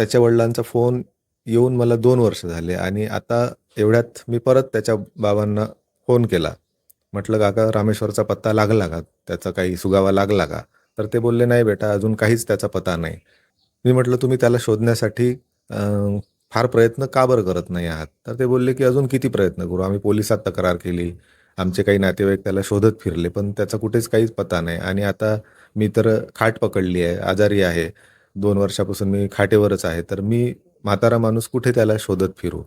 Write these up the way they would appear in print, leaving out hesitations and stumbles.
त्याच्या वडिलांचा फोन येऊन मला 2 वर्ष झाले आणि आता एवढ्यात मी परत त्याच्या बाबांना फोन केला. म्हटलं, "काका रामेश्वरचा पत्ता लागला का? त्याचा काही सुगावा लागला का?" तर ते बोलले, "नाही बेटा, अजून काहीच त्याचा पत्ता नाही." मी म्हटलं, "तुम्ही त्याला शोधण्यासाठी अ, फार प्रयत्न का बरं करत नाही आहात?" तर ते बोलले, की "अजून किती प्रयत्न करू? आम्ही पोलिसात तक्रार केली. आमचे काही नातेवाईक त्याला शोधत फिरले, पण त्याचा कुठेच काहीच पत्ता नाही आणि आता मी तर खाट पकडली आहे, आजारी आहे. 2 वर्षापासून मी खाटेवरच आहे. तर मी म्हातारा माणूस कुठे त्याला शोधत फिरू?"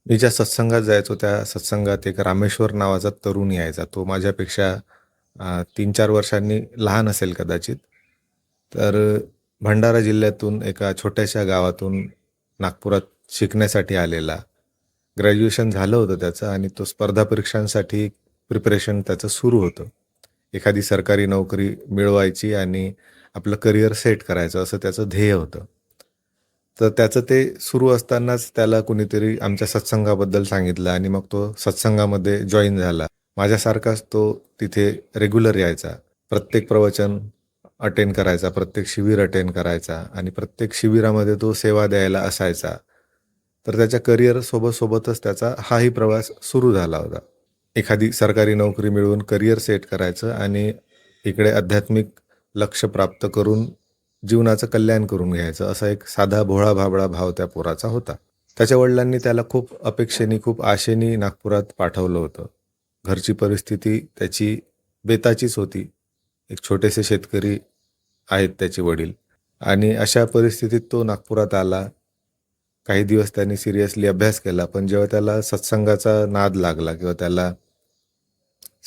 मी ज्या सत्संगात जायचो त्या सत्संगात एक रामेश्वर नावाचा तरुण यायचा. तो माझ्यापेक्षा 3-4 वर्षांनी लहान असेल कदाचित. तर भंडारा जिल्ह्यातून एका छोट्याशा गावातून नागपुरात शिकण्यासाठी आलेला. ग्रॅज्युएशन झालं होतं त्याचं आणि तो स्पर्धा परीक्षांसाठी प्रिपरेशन त्याचं सुरू होतं. एखादी सरकारी नोकरी मिळवायची आणि आपलं करिअर सेट करायचं असं त्याचं ध्येय होतं. तर त्याचं ते सुरू असतानाच त्याला कुणीतरी आमच्या सत्संगाबद्दल सांगितलं आणि मग तो सत्संगामध्ये जॉइन झाला. माझ्यासारखाच तो तिथे रेग्युलर यायचा. प्रत्येक प्रवचन अटेंड करायचा, प्रत्येक शिबिर अटेंड करायचा आणि प्रत्येक शिबिरामध्ये तो सेवा द्यायला असायचा. तर त्याच्या करिअर सोबतच त्याचा हाही प्रवास सुरू झाला होता. एखादी सरकारी नोकरी मिळवून करिअर सेट करायचं आणि इकडे आध्यात्मिक लक्ष्य प्राप्त करून जीवनाचं कल्याण करून घ्यायचं, असा एक साधा भोळा-भाबडा भाव त्या पोराचा होता. त्याच्या वडिलांनी त्याला खूप अपेक्षेने, खूप आशेने नागपुरात पाठवलं होतं. घरची परिस्थिती त्याची बेताचीच होती. एक छोटेसे शेतकरी आहेत त्याचे वडील आणि अशा परिस्थितीत तो नागपुरात आला. काही दिवस त्यांनी सिरियसली अभ्यास केला, पण जेव्हा त्याला सत्संगाचा नाद लागला किंवा त्याला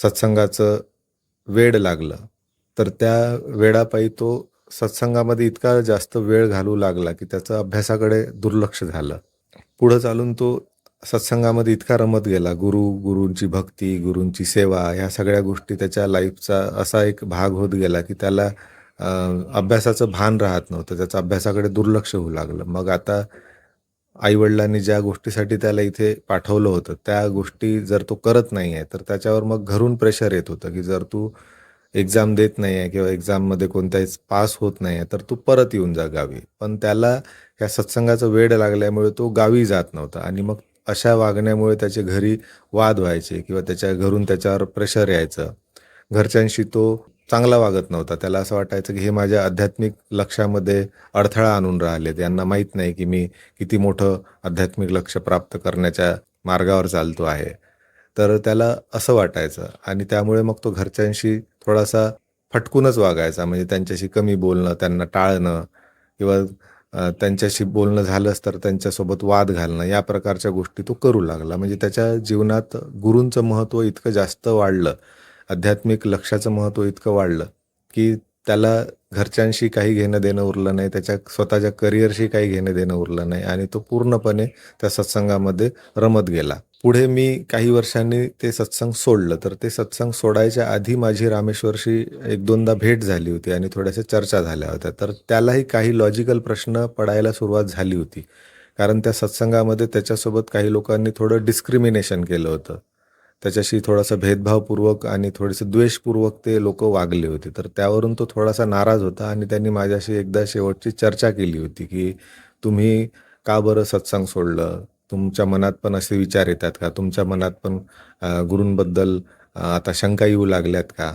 सत्संगाचं वेड लागलं, तर त्या वेडापायी तो सत्संगामध्ये इतका जास्त वेळ घालवू लागला, की त्याचं अभ्यासाकडे दुर्लक्ष झालं. पुढं चालून तो सत्संगामध्ये इतका रमत गेला. गुरूंची भक्ती, गुरूंची सेवा ह्या सगळ्या गोष्टी त्याच्या लाईफचा असा एक भाग होत गेला, की त्याला अ, अभ्यासाचं भान राहत नव्हतं. त्याचं अभ्यासाकडे दुर्लक्ष होऊ लागलं. मग आता आई-वडिलांनी ज्या गोष्टीसाठी त्याला इथे पाठवलं होतं, त्या गोष्टी जर तो करत नाही आहे, तर त्याच्यावर मग घरून प्रेशर येत होतं, की जर तू एक्झाम देत नाही आहे किंवा एक्झाममध्ये कोणत्याच पास होत नाही आहे, तर तू परत येऊन जा गावी. पण त्याला या सत्संगाचं वेड लागल्यामुळे तो गावी जात नव्हता आणि मग अशा वागण्यामुळे त्याचे घरी वाद व्हायचे किंवा त्याच्या घरून त्याच्यावर प्रेशर यायचं. घरच्यांशी तो चांगला वागत नव्हता. त्याला असं वाटायचं, की हे माझ्या आध्यात्मिक लक्ष्यामध्ये अडथळा आणून राहिले. यांना माहीत नाही, की मी किती मोठं आध्यात्मिक लक्ष्य प्राप्त करण्याच्या मार्गावर चालतो आहे. तर त्याला असं वाटायचं आणि त्यामुळे मग तो घरच्यांशी थोडासा फटकूनच वागायचा. म्हणजे त्यांच्याशी कमी बोलणं, त्यांना टाळणं किंवा त्यांच्याशी बोलणं झालंच तर त्यांच्यासोबत वाद घालणं, या प्रकारच्या गोष्टी तो करू लागला. म्हणजे त्याच्या जीवनात गुरूंचं महत्त्व इतकं जास्त वाढलं, आध्यात्मिक लक्ष्याचं महत्त्व इतकं वाढलं, की त्याला घरच्यांशी काही घेणं-देणं उरलं नाही, त्याच्या स्वतःच्या करिअरशी काही घेणं-देणं उरलं नाही आणि तो पूर्णपणे त्या सत्संगामध्ये रमत गेला. पुढे मी काही वर्षांनी ते सत्संग सोडलं. तर ते सत्संग सोडायच्या आधी माझी रामेश्वरशी 1-2दा भेट झाली होती आणि थोड्याशा चर्चा झाल्या होत्या. तर त्यालाही काही लॉजिकल प्रश्न पडायला सुरुवात झाली होती. कारण त्या सत्संगामध्ये त्याच्यासोबत काही लोकांनी थोडं डिस्क्रिमिनेशन केलं होतं. त्याच्याशी थोडासा भेदभावपूर्वक आणि थोडेसे द्वेषपूर्वक ते लोकं वागले होते. तर त्यावरून तो थोडासा नाराज होता आणि त्यांनी माझ्याशी एकदा शेवटची चर्चा केली होती, की "तुम्ही का बरं सत्संग सोडलं? तुमच्या मनात पण असे विचार येतात का? तुमच्या मनात पण गुरूंबद्दल आता शंका येऊ लागल्यात का?"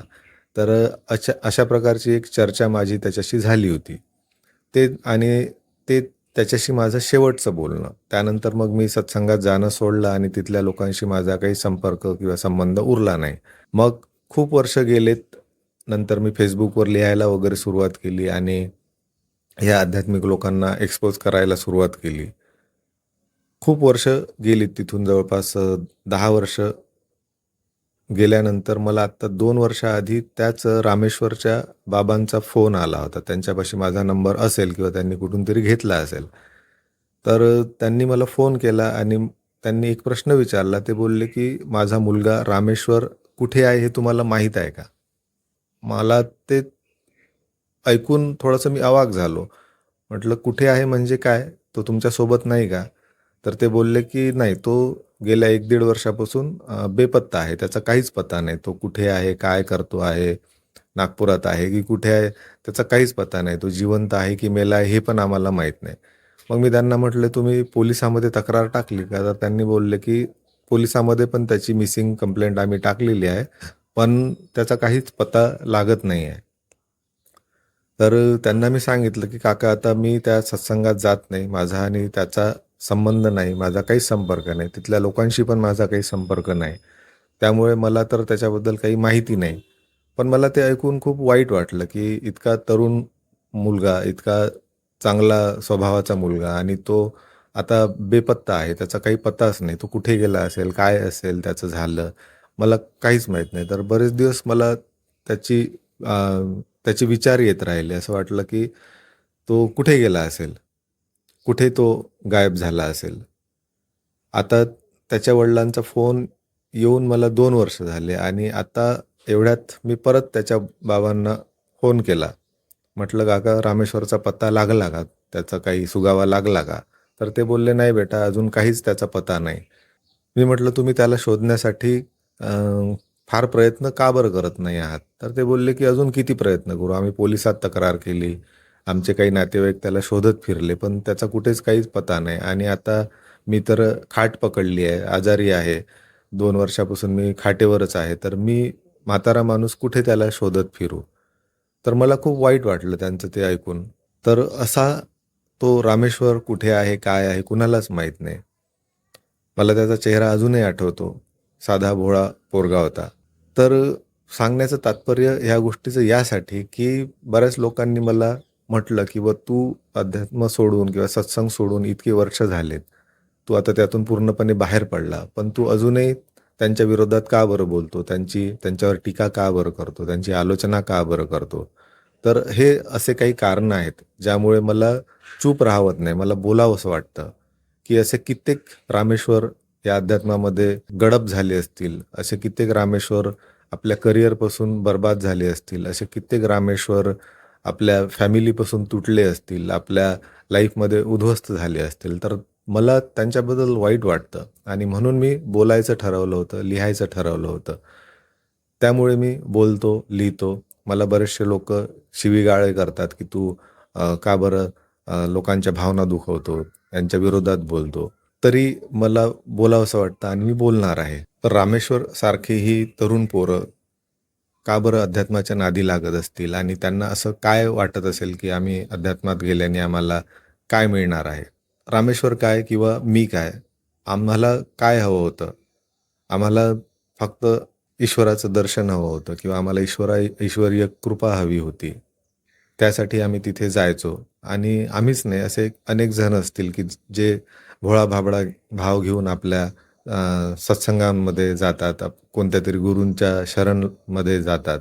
तर अशा अशा प्रकारची एक चर्चा माझी त्याच्याशी झाली होती. ते त्याच्याशी माझं शेवटचं बोलणं. त्यानंतर मग मी सत्संगात जाणं सोडलं आणि तिथल्या लोकांशी माझा काही संपर्क किंवा संबंध उरला नाही. मग खूप वर्ष गेलेत. नंतर मी Facebookवर लिहायला वगैरे सुरुवात केली आणि ह्या आध्यात्मिक लोकांना एक्सपोज करायला सुरुवात केली. खूप वर्ष गेलीत तिथून जवळपास 10 वर्ष गेल्यानंतर मला आत्ता 2 वर्षाआधी त्याच रामेश्वरच्या बाबांचा फोन आला होता. त्यांच्यापाशी माझा नंबर असेल किंवा त्यांनी कुठून तरी घेतला असेल. तर त्यांनी मला फोन केला आणि त्यांनी एक प्रश्न विचारला. ते बोलले, की "माझा मुलगा रामेश्वर कुठे आहे हे तुम्हाला माहीत आहे का?" मला ते ऐकून थोडंसं मी अवाक झालो. म्हटलं, "कुठे आहे म्हणजे काय? तो तुमच्यासोबत नाही का?" तर ते बोलले, की "नाही, तो गेल्या 1-1.5 वर्षापासून बेपत्ता आहे. त्याचा काहीच पत्ता नाही. तो कुठे आहे? काय करतो आहे? नागपुरात आहे की कुठे आहे त्याचा काहीच पत्ता नाही. तो जिवंत आहे की मेला आहे हे पण आम्हाला माहीत नाही. मग मी त्यांना म्हटलं, "तुम्ही पोलिसामध्ये तक्रार टाकली का?" तर त्यांनी बोलले की पोलिसामध्ये पण त्याची मिसिंग कंप्लेंट आम्ही टाकलेली आहे. पण त्याचा काहीच पत्ता लागत नाही आहे. तर त्यांना मी सांगितलं की "काका आता मी त्या सत्संगात जात नाही. माझा आणि त्याचा संबंध नाही. माझा काहीच संपर्क नाही. तिथल्या लोकांशी पण माझा काही संपर्क नाही. त्यामुळे मला तर त्याच्याबद्दल काही माहिती नाही." पण मला ते ऐकून खूप वाईट वाटलं की इतका तरुण मुलगा, इतका चांगला स्वभावाचा मुलगा आणि तो आता बेपत्ता आहे. त्याचा काही पत्ताच नाही. तो कुठे गेला असेल, काय असेल त्याचं झालं, मला काहीच माहीत नाही. तर बरेच दिवस मला त्याची अ, त्याचे विचार येत राहिले. असं वाटलं की तो कुठे गेला असेल? कुठे तो गायब झाला असेल? आता त्याच्या वडिलांचा फोन येऊन मला 2 वर्ष झाले आणि आता एवढ्यात मी परत त्याच्या बाबांना फोन केला. म्हटलं, "काका रामेश्वरचा पत्ता लागला का? त्याचा काही सुगावा लागला का?" तर ते बोलले, "नाही बेटा, अजून काहीच त्याचा पत्ता नाही." मी म्हटलं, "तुम्ही त्याला शोधण्यासाठी अ, फार प्रयत्न का बरं करत नाही आहात?" तर ते बोलले, की "अजून किती प्रयत्न करू? आम्ही पोलिसात तक्रार केली. आमचे काही नातेवाईक त्याला शोधत फिरले, पण त्याचा कुठेच काहीच पत्ता नाही आणि आता मी तर खाट पकडली आहे, आजारी आहे. 2 वर्षापासून मी खाटेवरच आहे. तर मी म्हातारा माणूस कुठे त्याला शोधत फिरू?" तर मला खूप वाईट वाटलं त्यांचं ते ऐकून. तर असा तो रामेश्वर कुठे आहे, काय आहे कुणालाच माहीत नाही. मला त्याचा चेहरा अजूनही आठवतो. साधा भोळा पोरगा होता. तर सांगण्याचं तात्पर्य ह्या गोष्टीचं यासाठी, की बऱ्याच लोकांनी मला म्हटलं, की तू अध्यात्म सोडून किंवा सत्संग सोडून इतकी वर्ष झालेत. तू आता त्यातून पूर्णपणे बाहेर पडला. पण तू अजूनही त्यांच्या विरोधात का बरं बोलतो? त्यांच्यावर टीका का बरं करतो? त्यांची आलोचना का बरं करतो? तर हे असे काही कारणं आहेत, ज्यामुळे मला चूप राहावत नाही. मला बोलावसं वाटतं, की असे कित्येक रामेश्वर या अध्यात्मामध्ये गडप झाले असतील. असे कित्येक रामेश्वर आपल्या करिअरपासून बरबाद झाले असतील. असे कित्येक रामेश्वर आपल्या फॅमिलीपासून तुटले असतील. आपल्या लाईफमध्ये उद्ध्वस्त झाले असतील. तर मला त्यांच्याबद्दल वाईट वाटतं आणि म्हणून मी बोलायचं ठरवलं होतं, लिहायचं ठरवलं होतं. त्यामुळे मी बोलतो, लिहितो. मला बरेचसे लोकं शिवीगाळ करतात, की "तू का बरं लोकांच्या भावना दुखवतो, त्यांच्या विरोधात बोलतो." तरी मला बोलावसं वाटतं आणि मी बोलणार आहे. तर रामेश्वर सारखी ही तरुण पोरं का बरं अध्यात्माच्या नादी लागत असतील आणि त्यांना असं काय वाटत असेल, की आम्ही अध्यात्मात गेल्याने आम्हाला काय मिळणार आहे? रामेश्वर काय किंवा मी काय? आम्हाला काय हवं होतं? आम्हाला फक्त ईश्वराचं दर्शन हवं होतं किंवा आम्हाला ईश्वरीय कृपा हवी होती. त्यासाठी आम्ही तिथे जायचो आणि आम्हीच नाही असे अनेक जण असतील, की जे भोळा-भाबडा भाव घेऊन आपल्या सत्संगांमध्ये जातात. कोणत्यातरी गुरूंच्या शरणमध्ये जातात.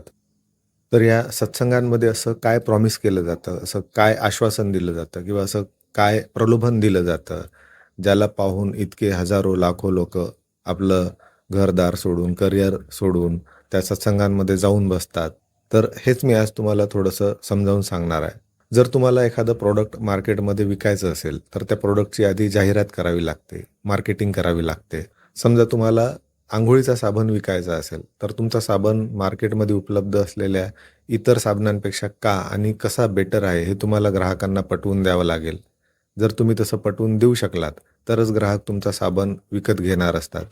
तर या सत्संगांमध्ये असं काय प्रॉमिस केलं जातं? असं काय आश्वासन दिलं जातं? किंवा असं काय प्रलोभन दिलं जातं? ज्याला पाहून इतके हजारो, लाखो लोकं आपलं घरदार सोडून, करिअर सोडून त्या सत्संगांमध्ये जाऊन बसतात. तर हेच मी आज तुम्हाला थोडंसं समजावून सांगणार आहे. जर तुम्हाला एखादं प्रॉडक्ट मार्केटमध्ये विकायचं असेल, तर त्या प्रॉडक्टची आधी जाहिरात करावी लागते, मार्केटिंग करावी लागते. समजा तुम्हाला अंघोळीचा साबण विकायचा असेल, तर तुमचा साबण मार्केटमध्ये उपलब्ध असलेल्या इतर साबणांपेक्षा का आणि कसा बेटर आहे, हे तुम्हाला ग्राहकांना पटवून द्यावं लागेल. जर तुम्ही तसं पटवून देऊ शकलात, तरच ग्राहक तुमचा साबण विकत घेणार असतात.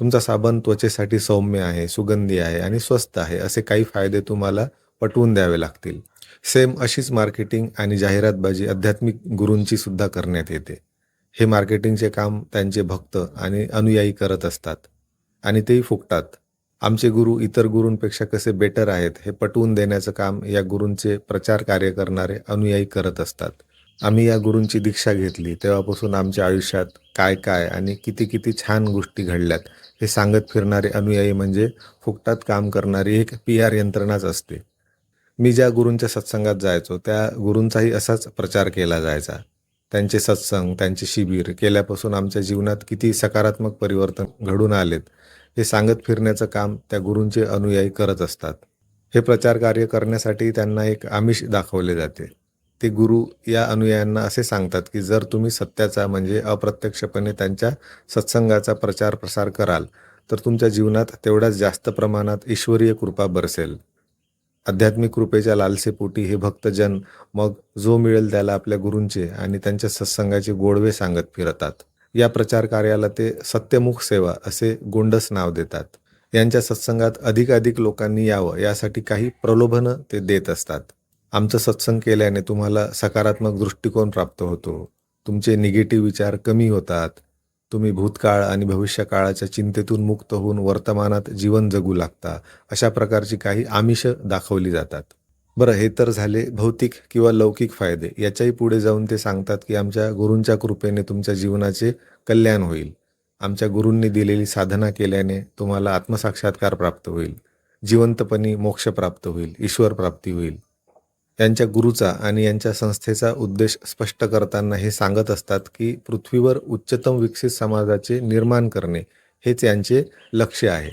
तुमचा साबण त्वचेसाठी सौम्य आहे, सुगंधी आहे आणि स्वस्त आहे, असे काही फायदे तुम्हाला पटवून द्यावे लागतील. सेम अशीच मार्केटिंग आणि जाहिरातबाजी आध्यात्मिक गुरूंची सुद्धा करण्यात येते. हे मार्केटिंगचे काम त्यांचे भक्त आणि अनुयायी करत असतात आणि तेही फुकटात. आमचे गुरु इतर गुरूंपेक्षा कसे बेटर आहेत हे पटवून देण्याचं काम या गुरूंचे प्रचार कार्य करणारे अनुयायी करत असतात. आम्ही या गुरूंची दीक्षा घेतली तेव्हापासून आमच्या आयुष्यात काय-काय आणि किती-किती छान गोष्टी घडल्यात हे सांगत फिरणारे अनुयायी म्हणजे फुकटात काम करणारी एक पी-आर यंत्रणाच असते. मी ज्या गुरूंच्या सत्संगात जायचो, त्या गुरूंचाही असाच प्रचार केला जायचा. त्यांचे सत्संग, त्यांचे शिबिर केल्यापासून आमच्या जीवनात किती सकारात्मक परिवर्तन घडून आलेत, हे सांगत फिरण्याचं काम त्या गुरूंचे अनुयायी करत असतात. हे प्रचार कार्य करण्यासाठी त्यांना एक आमिष दाखवले जाते. ते गुरु या अनुयायांना असे सांगतात, की जर तुम्ही सत्याचा म्हणजे अप्रत्यक्षपणे त्यांच्या सत्संगाचा प्रचार-प्रसार कराल, तर तुमच्या जीवनात तेवढ्याच जास्त प्रमाणात ईश्वरीय कृपा बरसेल. आध्यात्मिक कृपेच्या लालसेपोटी हे भक्तजन मग जो मिळेल त्याला आपल्या गुरूंचे आणि त्यांच्या सत्संगाचे गोडवे सांगत फिरतात. या प्रचार कार्याला ते सत्यमुख सेवा असे गोंडस नाव देतात. यांच्या सत्संगात अधिकाधिक लोकांनी यावं यासाठी काही प्रलोभनं ते देत असतात. आमचं सत्संग केल्याने तुम्हाला सकारात्मक दृष्टिकोन प्राप्त होतो. तुमचे निगेटिव्ह विचार कमी होतात. तुम्ही भूतकाळ आणि भविष्यकाळाच्या चिंतेतून मुक्त होऊन वर्तमानात जीवन जगू लागता. अशा प्रकारची काही आमिष दाखवली जातात. बरं, हे तर झाले भौतिक किंवा लौकिक फायदे. याच्याही पुढे जाऊन ते सांगतात की आमच्या गुरूंच्या कृपेने तुमच्या जीवनाचे कल्याण होईल. आमच्या गुरूंनी दिलेली साधना केल्याने तुम्हाला आत्मसाक्षात्कार प्राप्त होईल. जिवंतपणी मोक्ष प्राप्त होईल. ईश्वर प्राप्ती होईल. यांच्या गुरूचा आणि यांच्या संस्थेचा उद्देश स्पष्ट करताना हे सांगत असतात की पृथ्वीवर उच्चतम विकसित समाजाचे निर्माण करणे हेच यांचे लक्ष्य आहे.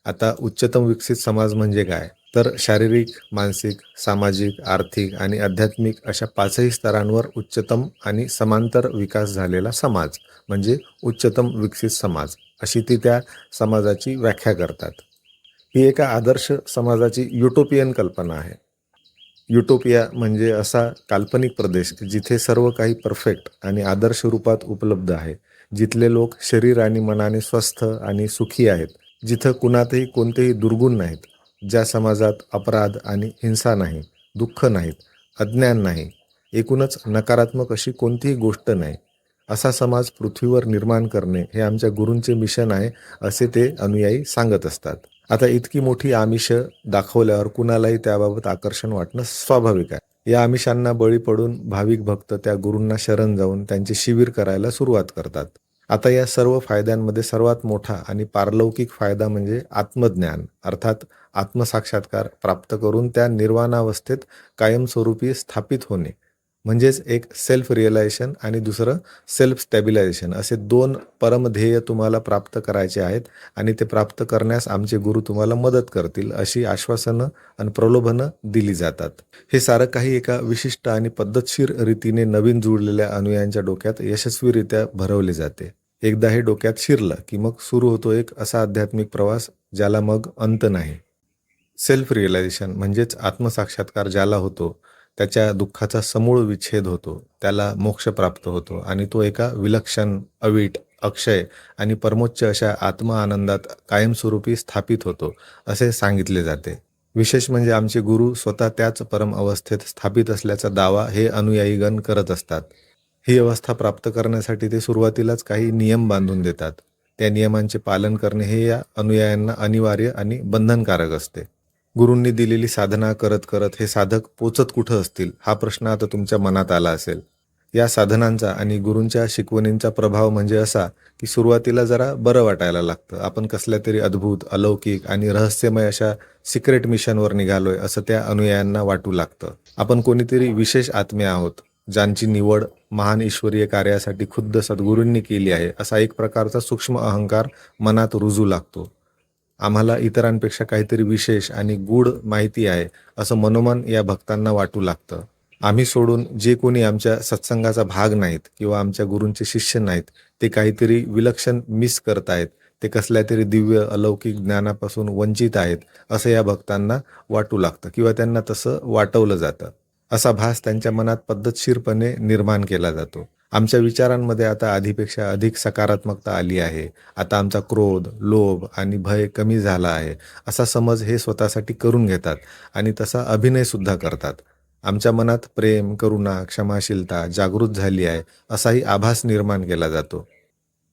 आता उच्चतम विकसित समाज म्हणजे काय? तर शारीरिक, मानसिक, सामाजिक, आर्थिक आणि आध्यात्मिक अशा 5ही स्तरांवर उच्चतम आणि समांतर विकास झालेला समाज म्हणजे उच्चतम विकसित समाज अशी ती त्या समाजाची व्याख्या करतात. ही एका आदर्श समाजाची युटोपियन कल्पना आहे. युटोपिया म्हणजे असा काल्पनिक प्रदेश जिथे सर्व काही परफेक्ट आणि आदर्श रूपात उपलब्ध आहे. जिथले लोक शरीर आणि मनाने स्वस्थ आणि सुखी आहेत. जिथं कुणातही कोणतेही दुर्गुण नाहीत. ज्या समाजात अपराध आणि हिंसा नाही, दुःख नाहीत, अज्ञान नाही, एकूणच नकारात्मक अशी कोणतीही गोष्ट नाही. असा समाज पृथ्वीवर निर्माण करणे हे आमच्या गुरूंचे मिशन आहे असे ते अनुयायी सांगत असतात. आता इतकी मोठी आमिष दाखवल्यावर कुणालाही त्याबाबत आकर्षण वाटणं स्वाभाविक आहे. या आमिषांना बळी पडून भाविक भक्त त्या गुरूंना शरण जाऊन त्यांचे शिबिर करायला सुरुवात करतात. आता या सर्व फायद्यांमध्ये सर्वात मोठा आणि पारलौकिक फायदा म्हणजे आत्मज्ञान अर्थात आत्मसाक्षात्कार प्राप्त करून त्या निर्वाणावस्थेत कायमस्वरूपी स्थापित होणे. म्हणजेच एक सेल्फ रिअलायझेशन आणि दुसरं सेल्फ स्टॅबिलायझेशन असे 2 परमध्येय तुम्हाला प्राप्त करायचे आहेत आणि ते प्राप्त करण्यास आमचे गुरु तुम्हाला मदत करतील अशी आश्वासनं आणि प्रलोभनं दिली जातात. हे सारं काही एका विशिष्ट आणि पद्धतशीर रीतीने नवीन जुळलेल्या अनुयायांच्या डोक्यात यशस्वीरित्या भरवले जाते. एकदा हे डोक्यात शिरलं की मग सुरू होतो एक असा आध्यात्मिक प्रवास ज्याला मग अंत नाही. सेल्फ रिअलायझेशन म्हणजेच आत्मसाक्षात्कार ज्याला होतो त्याच्या दुःखाचा समूळ विच्छेद होतो. त्याला मोक्ष प्राप्त होतो आणि तो एका विलक्षण, अवीट, अक्षय आणि परमोच्च अशा आत्मआनंदात कायमस्वरूपी स्थापित होतो असे सांगितले जाते. विशेष म्हणजे आमचे गुरु स्वतः त्याच परम अवस्थेत स्थापित असल्याचा दावा हे अनुयायीगण करत असतात. ही अवस्था प्राप्त करण्यासाठी ते सुरुवातीलाच काही नियम बांधून देतात. त्या नियमांचे पालन करणे हे या अनुयायांना अनिवार्य आणि बंधनकारक असते. गुरूंनी दिलेली साधना करत करत हे साधक पोचत कुठं असतील हा प्रश्न आता तुमच्या मनात आला असेल. या साधनांचा आणि गुरूंच्या शिकवणींचा प्रभाव म्हणजे असा की सुरुवातीला जरा बरं वाटायला लागतं. आपण कसल्या तरी अद्भुत, अलौकिक आणि रहस्यमय अशा सिक्रेट मिशनवर निघालोय असं त्या अनुयायांना वाटू लागतं. आपण कोणीतरी विशेष आत्मे आहोत ज्यांची निवड महान ईश्वरीय कार्यासाठी खुद्द सद्गुरूंनी केली आहे असा एक प्रकारचा सूक्ष्म अहंकार मनात रुजू लागतो. आम्हाला इतरांपेक्षा काहीतरी विशेष आणि गूढ माहिती आहे असं मनोमन या भक्तांना वाटू लागतं. आम्ही सोडून जे कोणी आमच्या सत्संगाचा भाग नाहीत किंवा आमच्या गुरूंचे शिष्य नाहीत ते काहीतरी विलक्षण मिस करतायत. ते कसल्या तरी दिव्य अलौकिक ज्ञानापासून वंचित आहेत असं या भक्तांना वाटू लागतं किंवा त्यांना तसं वाटवलं जातं. असा भास त्यांच्या मनात पद्धतशीरपणे निर्माण केला जातो. आमच्या विचारांमध्ये आता आधीपेक्षा अधिक सकारात्मकता आली आहे. आता आमचा क्रोध, लोभ आणि भय कमी झाला आहे असा समज हे स्वतःसाठी करून घेतात आणि तसा अभिनयसुद्धा करतात. आमच्या मनात प्रेम, करुणा, क्षमाशीलता जागृत झाली आहे असाही आभास निर्माण केला जातो.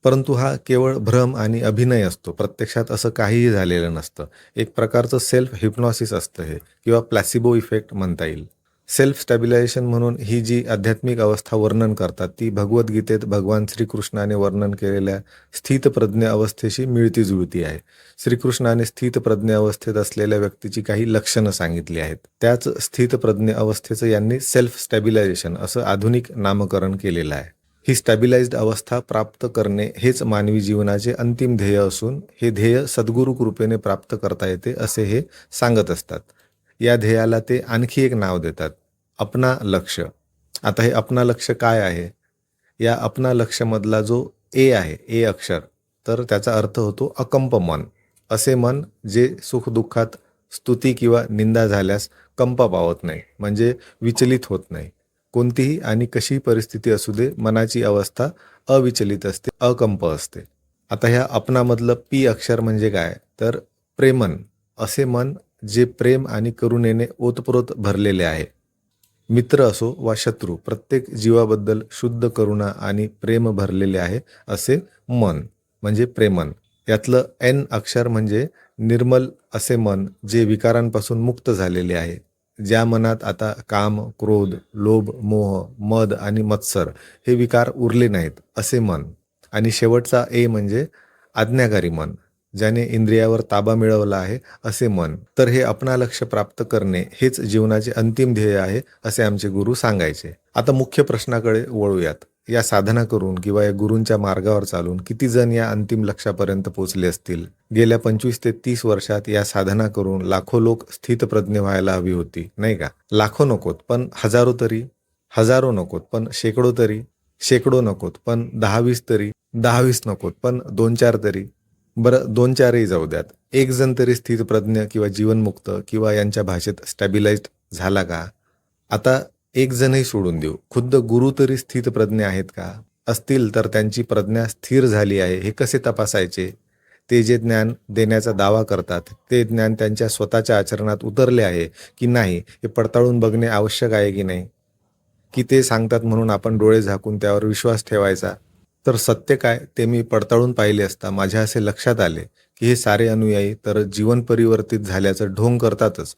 परंतु हा केवळ भ्रम आणि अभिनय असतो. प्रत्यक्षात असं काहीही झालेलं नसतं. एक प्रकारचं सेल्फ हिप्नॉसिस असतं हे किंवा प्लॅसिबो इफेक्ट म्हणता येईल. सेल्फ स्टॅबिलायझेशन म्हणून ही जी आध्यात्मिक अवस्था वर्णन करतात ती भगवद्गीतेत भगवान श्रीकृष्णाने वर्णन केलेल्या स्थितप्रज्ञ अवस्थेशी मिळती जुळती आहे. श्रीकृष्णाने स्थितप्रज्ञ अवस्थेत असलेल्या व्यक्तीची काही लक्षणं सांगितली आहेत. त्याच स्थितप्रज्ञ अवस्थेचं यांनी सेल्फ स्टॅबिलायझेशन असं आधुनिक नामकरण केलेलं आहे. ही स्टॅबिलाइज्ड अवस्था प्राप्त करणे हेच मानवी जीवनाचे अंतिम ध्येय असून हे ध्येय सद्गुरू कृपेने प्राप्त करता येते असे हे सांगत असतात. या ध्येयाला ते आणखी एक नाव देतात, अपना लक्ष्य. आता हे अपना लक्ष्य काय आहे? या अपना लक्ष्यमधला जो ए आहे, ए अक्षर, तर त्याचा अर्थ होतो अकंप मन. असे मन जे सुखदुःखात स्तुती किंवा निंदा झाल्यास कंप पावत नाही, म्हणजे विचलित होत नाही. कोणतीही आणि कशीही परिस्थिती असू दे, मनाची अवस्था अविचलित असते, अकंप असते. आता ह्या अपनामधलं पी अक्षर म्हणजे काय, तर प्रेमन, असे मन जे प्रेम आणि करुणेने ओतप्रोत भरलेले आहे. मित्र असो वा शत्रू, प्रत्येक जीवाबद्दल शुद्ध करुणा आणि प्रेम भरलेले आहे असे मन म्हणजे प्रेमन. यातलं एन अक्षर म्हणजे निर्मल असे मन जे विकारांपासून मुक्त झालेले आहे. ज्या मनात आता काम, क्रोध, लोभ, मोह, मद आणि मत्सर हे विकार उरले नाहीत असे मन. आणि शेवटचा ए म्हणजे आज्ञाकारी मन, ज्याने इंद्रियावर ताबा मिळवला आहे असे मन. तर हे अपनालक्ष्य प्राप्त करणे हेच जीवनाचे अंतिम ध्येय आहे असे आमचे गुरु सांगायचे. आता मुख्य प्रश्नाकडे वळूयात. या साधना करून किंवा या गुरूंच्या मार्गावर चालून किती जण या अंतिम लक्ष्यापर्यंत पोहोचले असतील? गेल्या 25 ते 30 वर्षात या साधना करून लाखो लोक स्थितप्रज्ञ व्हायला हवी होती, नाही का? लाखो नकोत, पण हजारो तरी. हजारो नकोत, पण शेकडो तरी. शेकडो नकोत, पण 10-20 तरी. 10-20 नकोत, पण 2-4 तरी. बरं, 2-4ही जाऊ द्यात. एक जण तरी स्थितप्रज्ञ किंवा जीवनमुक्त किंवा यांच्या भाषेत स्टॅबिलाइज्ड झाला का? आता एक जणही सोडून देऊ. खुद्द गुरु तरी स्थितप्रज्ञ आहेत का? असतील तर त्यांची प्रज्ञा स्थिर झाली आहे हे कसे तपासायचे? ते जे ज्ञान देण्याचा दावा करतात, ते ज्ञान त्यांच्या स्वतःच्या आचरणात उतरले आहे की नाही हे पडताळून बघणे आवश्यक आहे की नाही? की ते सांगतात म्हणून आपण डोळे झाकून त्यावर विश्वास ठेवायचा? तर सत्य काय ते मी पडताळून पाहिले असता माझ्या असे लक्षात आले की हे सारे अनुयायी तर जीवन परिवर्तित झाल्याचं ढोंग करतातच,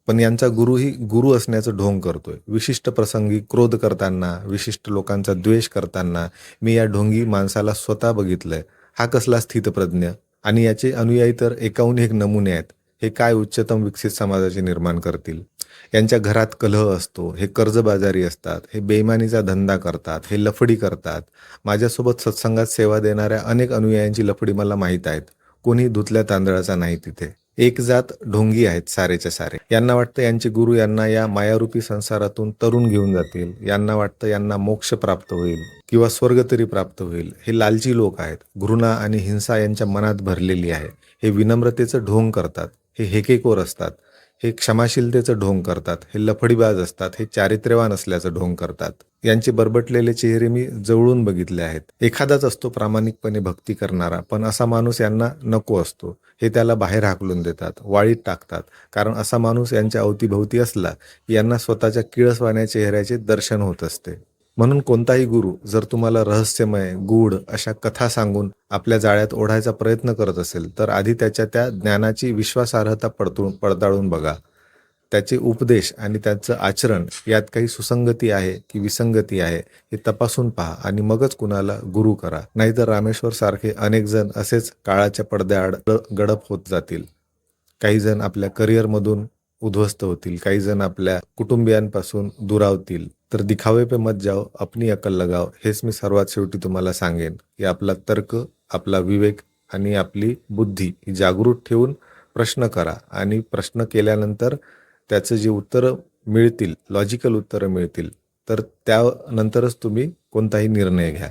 पण यांचा गुरुही गुरु असण्याचं ढोंग करतोय. विशिष्ट प्रसंगी क्रोध करताना, विशिष्ट लोकांचा द्वेष करताना मी या ढोंगी माणसाला स्वतः बघितलंय. हा कसला स्थितप्रज्ञ? आणि याचे अनुयायी तर एकाहून एक नमुने आहेत. हे काय उच्चतम विकसित समाजाचे निर्माण करतील? यांच्या घरात कलह असतो, हे कर्जबाजारी असतात, हे बेईमानीचा धंदा करतात, हे लफडी करतात. माझ्यासोबत सत्संगात सेवा देणाऱ्या अनेक अनुयायांची लफडी मला माहीत आहेत. कोणी धुतल्या तांदळाचा नाही तिथे. एक जात ढोंगी आहेत सारेच्या सारे. यांना वाटतं यांचे गुरु यांना या मायारूपी संसारातून तरुण घेऊन जातील. यांना वाटतं यांना मोक्ष प्राप्त होईल किंवा स्वर्ग तरी प्राप्त होईल. हे लालची लोक आहेत. घृणा आणि हिंसा यांच्या मनात भरलेली आहे. हे विनम्रतेचं ढोंग करतात. हे हेकेखोर असतात. हे क्षमाशीलतेचं ढोंग करतात. हे लफडीबाज असतात. हे चारित्र्यवान असल्याचं ढोंग करतात. यांचे बरबटलेले चेहरे मी जवळून बघितले आहेत. एखादाच असतो प्रामाणिकपणे भक्ती करणारा, पण असा माणूस यांना नको असतो. हे त्याला बाहेर हाकलून देतात, वाळीत टाकतात. कारण असा माणूस यांच्या अवतीभवती असला की यांना स्वतःच्या किळसवाण्या चेहऱ्याचे दर्शन होत असते. म्हणून कोणताही गुरु जर तुम्हाला रहस्यमय, गूढ अशा कथा सांगून आपल्या जाळ्यात ओढायचा प्रयत्न करत असेल, तर आधी त्याच्या त्या ज्ञानाची विश्वासार्हता पडताळून बघा. त्याचे उपदेश आणि त्याचं आचरण यात काही सुसंगती आहे की विसंगती आहे हे तपासून पहा आणि मगच कुणाला गुरु करा. नाहीतर रामेश्वर सारखे अनेक जण असेच काळाच्या पडद्याआड गडप होत जातील. काही जण आपल्या करिअरमधून उद्ध्वस्त होतील, काही जण आपल्या कुटुंबियांपासून दुरावतील. तर दिखावे पे मत जाओ, अपनी अक्कल लगाओ, हेच मी सर्वात शेवटी तुम्हाला सांगेन की आपला तर्क, आपला विवेक आणि आपली बुद्धी ही जागृत ठेवून प्रश्न करा आणि प्रश्न केल्यानंतर त्याचं जे उत्तरं मिळतील, लॉजिकल उत्तरं मिळतील, तर त्यानंतरच तुम्ही कोणताही निर्णय घ्या.